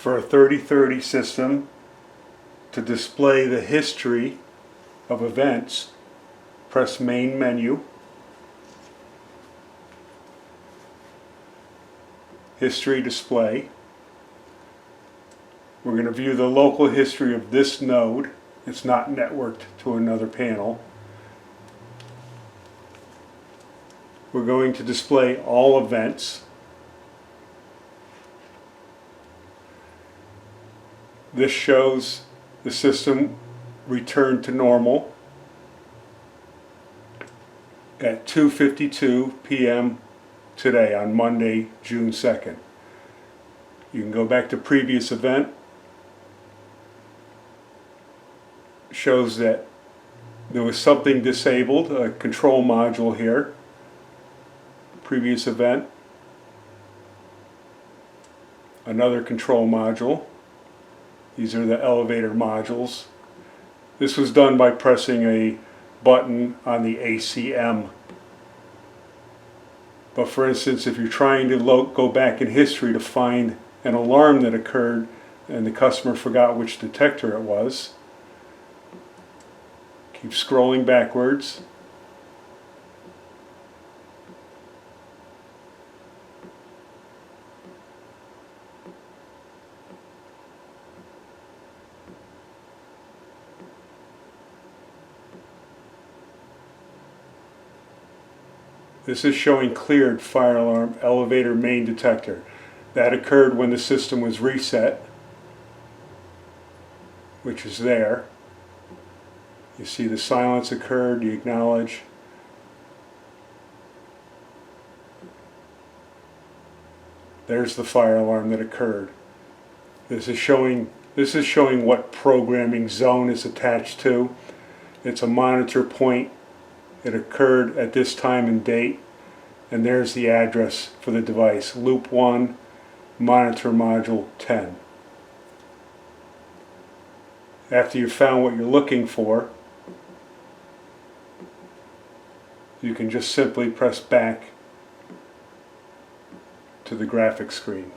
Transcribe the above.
For a 3030 system to display the history of events, press Main Menu, History Display. We're going to view the local history of this node. It's not networked to another panel. We're going to display all events. This shows the system returned to normal at 2:52 p.m. today on Monday, June 2nd. You can go back to previous event. Shows that there was something disabled, a control module here. Previous event. Another control module. These are the elevator modules. This was done by pressing a button on the ACM. But for instance, if you're trying to go back in history to find an alarm that occurred and the customer forgot which detector it was, keep scrolling backwards. This is showing cleared fire alarm elevator main detector. That occurred when the system was reset, which is there. You see the silence occurred, you acknowledge. There's the fire alarm that occurred. This is showing what programming zone is attached to. It's a monitor point. It occurred at this time and date, and there's the address for the device, loop 1, monitor module 10. After you've found what you're looking for, you can just simply press back to the graphics screen.